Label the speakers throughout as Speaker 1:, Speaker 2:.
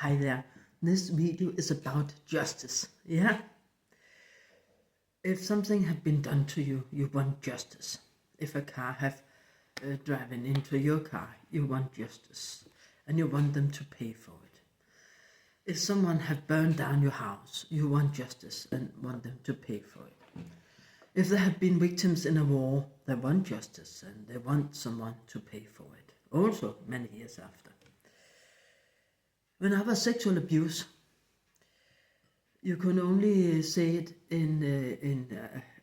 Speaker 1: hi there. This video is about justice. Yeah. If something had been done to you, you want justice. If a car have driven into your car, you want justice, and you want them to pay for it. If someone have burned down your house, you want justice and want them to pay for it. If there have been victims in a war, they want justice and they want someone to pay for it. Also, many years after. When I was sexual abuse, you can only say it in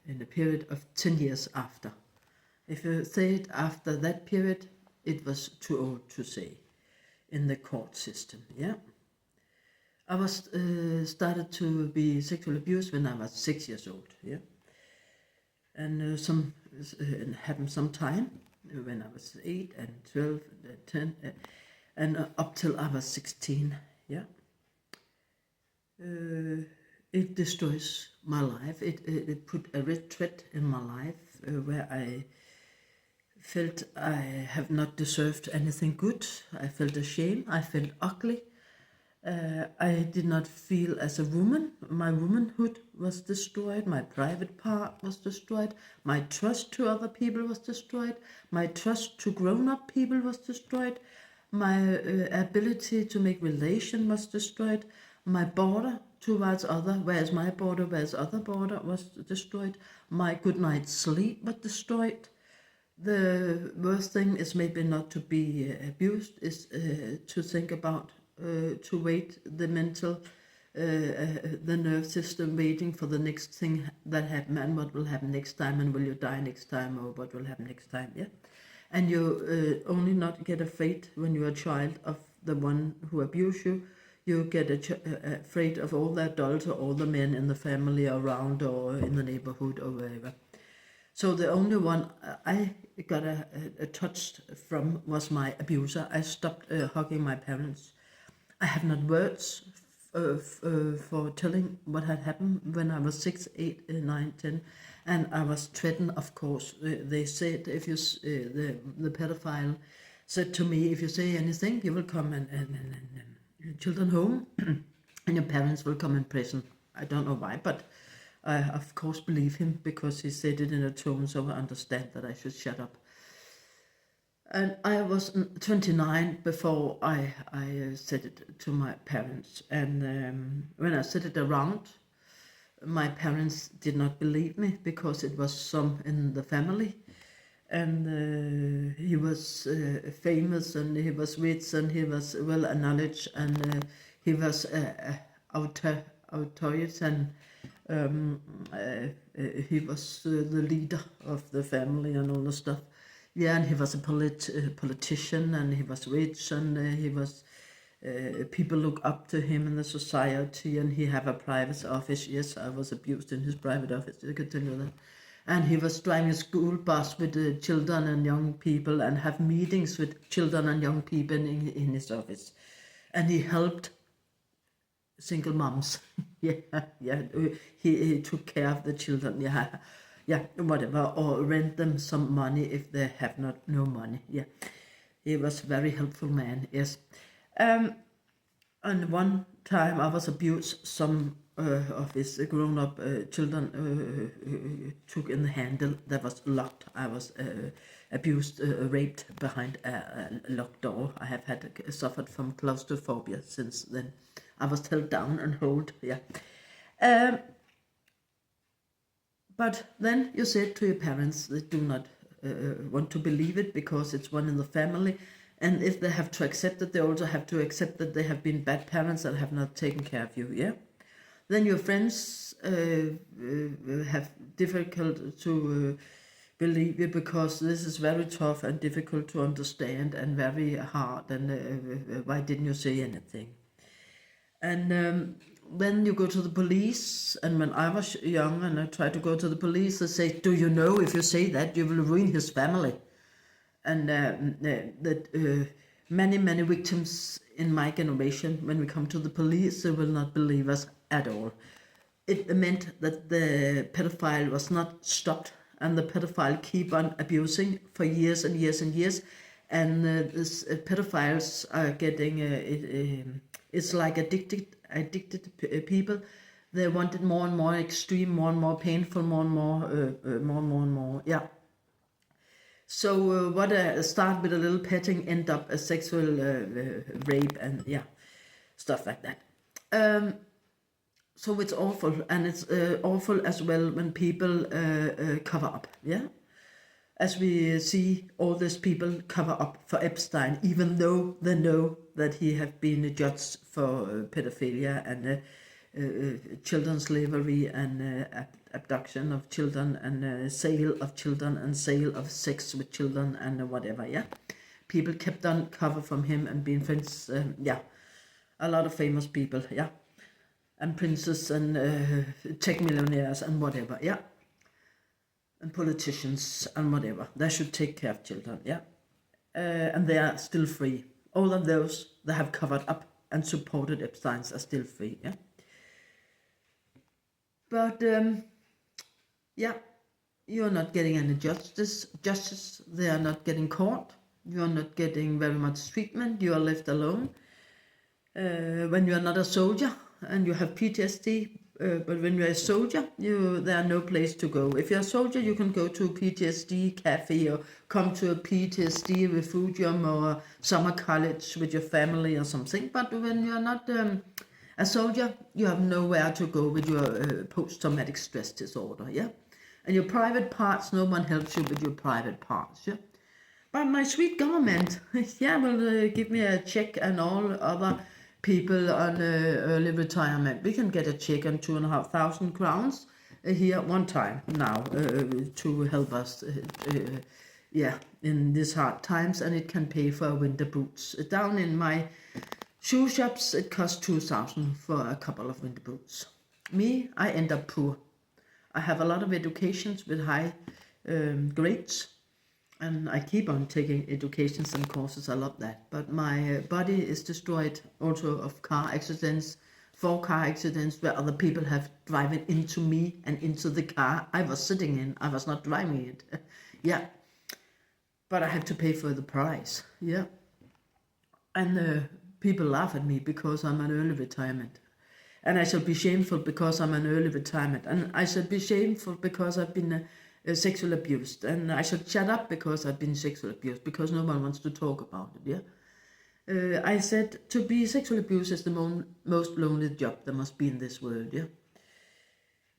Speaker 1: a period of 10 years after. If you say it after that period, it was too old to say in the court system. Yeah, I was started to be sexual abused when I was 6 years old. Yeah, and it happened sometime when I was 8 and 12 and 10 and up till I was 16. Yeah. It destroys my life. It put a red thread in my life where I felt I have not deserved anything good. I felt ashamed. I felt ugly. I did not feel as a woman. My womanhood was destroyed. My private part was destroyed. My trust to other people was destroyed. My trust to grown-up people was destroyed. My ability to make relation was destroyed. My border towards other, where's my border, where's other border, was destroyed. My good night's sleep was destroyed. The worst thing is maybe not to be abused, is to think about, to wait the mental, the nerve system waiting for the next thing that happen and what will happen next time and will you die next time or what will happen next time, yeah? And you only not get afraid when you're a child of the one who abused you. You get afraid of all the adults or all the men in the family around or in the neighborhood or wherever. So the only one I got a touch from was my abuser. I stopped hugging my parents. I have not words for telling what had happened when I was 6, 8, 9, 10. And I was threatened, of course. They said, if you, the pedophile said to me, if you say anything, you will come and children home and your parents will come in prison. I don't know why, but I of course believe him because he said it in a tone so I understand that I should shut up. And I was 29 before I said it to my parents. And when I said it around, my parents did not believe me because it was some in the family. And he was famous and he was rich and he was well acknowledged and he was authority and he was the leader of the family and all the stuff. Yeah, and he was a politician and he was rich and he was, people look up to him in the society and he have a private office. Yes, I was abused in his private office, I can tell you that. And he was driving a school bus with the children and young people and have meetings with children and young people in his office. And he helped single moms. Yeah. He took care of the children. Yeah, whatever, or rent them some money if they have no money. Yeah, he was a very helpful man. Yes, and one time I was abused. Some of his grown-up children took in the handle that was locked. I was abused, raped behind a locked door. I have suffered from claustrophobia since then. I was held down and held. Yeah. But then you said to your parents they do not want to believe it because it's one in the family. And if they have to accept it, they also have to accept that they have been bad parents that have not taken care of you, yeah? Then your friends have difficult to believe you because this is very tough and difficult to understand and very hard. And why didn't you say anything? And then you go to the police, and when I was young and I tried to go to the police, they say, do you know if you say that you will ruin his family? And that many victims in my generation, when we come to the police, they will not believe us at all. It meant that the pedophile was not stopped and the pedophile keep on abusing for years and years and years. And these pedophiles are getting It's like addicted people. They want it more and more extreme, more and more painful, more and more. Yeah. So what start with a little petting end up a sexual rape and yeah, stuff like that. So it's awful, and it's awful as well when people cover up. Yeah, as we see all these people cover up for Epstein, even though they know that he have been judged for pedophilia and children slavery and abduction of children and sale of children and sale of sex with children and whatever. Yeah, people kept on cover from him and being friends. Yeah, a lot of famous people. Yeah, and princes and tech millionaires and whatever. Yeah. And politicians and whatever. They should take care of children, yeah. And they are still free. All of those that have covered up and supported Epstein's are still free, yeah. But yeah, you're not getting any justice. They are not getting caught. You are not getting very much treatment. You are left alone. When you are not a soldier and you have PTSD, but when you're a soldier, there are no place to go. If you're a soldier, you can go to a PTSD cafe or come to a PTSD refugium or summer college with your family or something. But when you're not a soldier, you have nowhere to go with your post-traumatic stress disorder, yeah? And your private parts, no one helps you with your private parts, yeah? But my sweet government, yeah, will give me a check and all other people on early retirement. We can get a check on 2,500 crowns here one time now to help us, yeah, in these hard times, and it can pay for winter boots. Down in my shoe shops, it costs 2,000 for a couple of winter boots. Me, I end up poor. I have a lot of educations with high grades. And I keep on taking educations and courses. I love that. But my body is destroyed also of car accidents, 4 car accidents where other people have driven into me and into the car I was sitting in. I was not driving it. Yeah. But I have to pay for the price. Yeah. And people laugh at me because I'm an early retirement. And I shall be shameful because I'm an early retirement. And I shall be shameful because I've been sexual abused, and I should shut up because I've been sexually abused, because no one wants to talk about it, yeah? I said to be sexually abused is the most lonely job there must be in this world, yeah?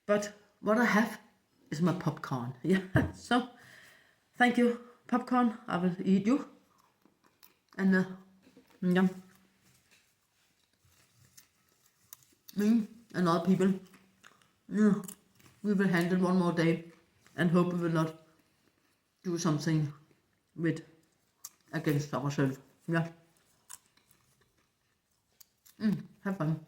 Speaker 1: But what I have is my popcorn, yeah? So, thank you, popcorn, I will eat you. And, yeah. Me and other people, yeah, we will handle one more day. And hope we will not do something against ourselves. Yeah. Have fun.